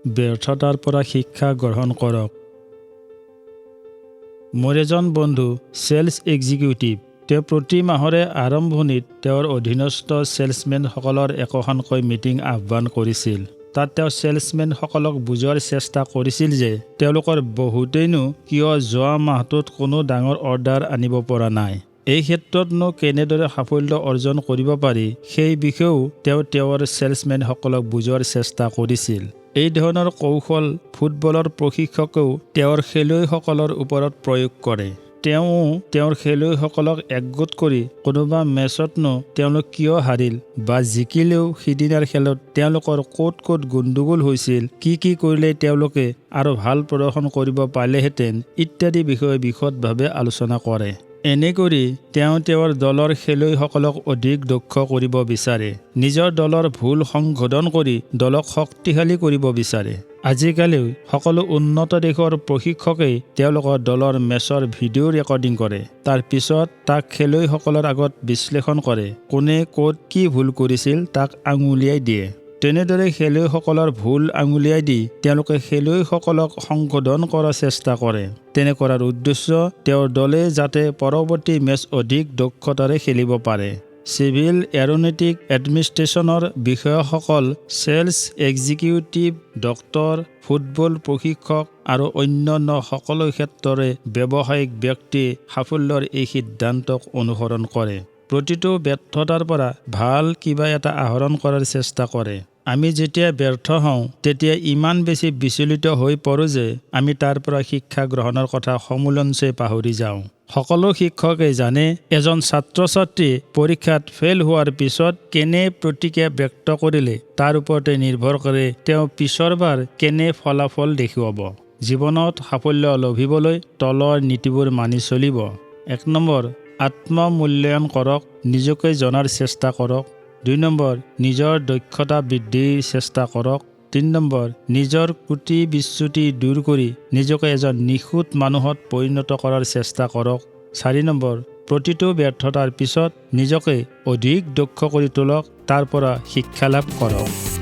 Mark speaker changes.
Speaker 1: ব্যৰ্থতাৰ পৰা শিক্ষা গ্ৰহণ কৰক। মোৰ এজন বন্ধু চেলছ এক্সিকিউটিভ। তেওঁ প্ৰতি মাহৰে আৰম্ভণিত তেওঁৰ অধীনস্থ চেলছমেনসকলৰ একোখনকৈ মিটিং আহ্বান কৰিছিল। তাত তেওঁ চেলছমেনসকলক বুজোৱাৰ চেষ্টা কৰিছিল যে তেওঁলোকৰ বহুতেইনো কিয় যোৱা মাহটোত কোনো ডাঙৰ অৰ্ডাৰ আনিব পৰা নাই। এই ক্ষেত্ৰতনো কেনেদৰে সাফল্য অৰ্জন কৰিব পাৰি সেই বিষয়েও তেওঁ তেওঁৰ চেলছমেনসকলক বুজোৱাৰ চেষ্টা কৰিছিল। এই ধৰণৰ কৌশল ফুটবলৰ প্ৰশিক্ষকেও তেওঁৰ খেলুৱৈসকলৰ ওপৰত প্ৰয়োগ কৰে। তেওঁ তেওঁৰ খেলুৱৈসকলক একগোট কৰি কোনোবা মেচতনো তেওঁলোক কিয় হাৰিল বা জিকিলেও সিদিনাৰ খেলত তেওঁলোকৰ ক'ত ক'ত গণ্ডগোল হৈছিল, কি কৰিলে তেওঁলোকে আৰু ভাল প্ৰদৰ্শন কৰিব পাৰিলেহেঁতেন ইত্যাদি বিষয়ে বিশদভাৱে আলোচনা কৰে। এনে কৰি তেওঁ তেওঁৰ দলৰ খেলুৱৈসকলক অধিক দক্ষ কৰিব বিচাৰে। নিজৰ দলৰ ভুল সংশোধন কৰি দলক শক্তিশালী কৰিব বিচাৰে। আজিকালি সকলো উন্নত দেশৰ প্ৰশিক্ষকেই তেওঁলোকৰ দলৰ মেচৰ ভিডিঅ' ৰেকৰ্ডিং কৰে। তাৰ পিছত তাক খেলুৱৈসকলৰ আগত বিশ্লেষণ কৰে। কোনে ক'ত কি ভুল কৰিছিল তাক আঙুলিয়াই দিয়ে। তেনেদৰে খেলুৱৈসকলৰ ভুল আঙুলিয়াই দি তেওঁলোকে খেলুৱৈসকলক সংশোধন কৰাৰ চেষ্টা কৰে। তেনে কৰাৰ উদ্দেশ্য তেওঁৰ দলে যাতে পৰৱৰ্তী মেচ অধিক দক্ষতাৰে খেলিব পাৰে। চিভিল এৰ'নটিক এডমিনিষ্ট্ৰেশ্যনৰ বিষয়াসকল, চেলছ এক্সিকিউটিভ, ডক্তৰ, ফুটবল প্ৰশিক্ষক আৰু অন্যান্য সকলো ক্ষেত্ৰৰে ব্যৱসায়িক ব্যক্তিয়ে সাফল্যৰ এই সিদ্ধান্তক অনুসৰণ কৰে। প্ৰতিটো ব্যৰ্থতাৰ পৰা ভাল কিবা এটা আহৰণ কৰাৰ চেষ্টা কৰে। আমি যেতিয়া ব্যৰ্থ হওঁ তেতিয়া ইমান বেছি বিচলিত হৈ পৰোঁ যে আমি তাৰ পৰা শিক্ষা গ্ৰহণৰ কথা সমূলঞ্চে পাহৰি যাওঁ। সকলো শিক্ষকে জানে এজন ছাত্ৰ-ছাত্ৰী পৰীক্ষাত ফেইল হোৱাৰ পিছত কেনে প্ৰতিক্ৰিয়া ব্যক্ত কৰিলে তাৰ ওপৰতে নিৰ্ভৰ কৰে তেওঁ পিছৰবাৰ কেনে ফলাফল দেখুৱাব। জীৱনত সাফল্য লভিবলৈ তলৰ নীতিবোৰ মানি চলিব। ১ নম্বৰ, আত্মমূল্যায়ন কৰক, নিজকে জনাৰ চেষ্টা কৰক। ২ নম্বৰ, নিজৰ দক্ষতা বৃদ্ধিৰ চেষ্টা কৰক। ৩ নম্বৰ, নিজৰ ত্ৰুটি বিচ্যুতি দূৰ কৰি নিজকে এজন নিখুঁত মানুহত পৰিণত কৰাৰ চেষ্টা কৰক। ৪ নম্বৰ, প্ৰতিটো ব্যৰ্থতাৰ পিছত নিজকে অধিক দক্ষ কৰি তোলক, তাৰ পৰা শিক্ষা লাভ কৰক।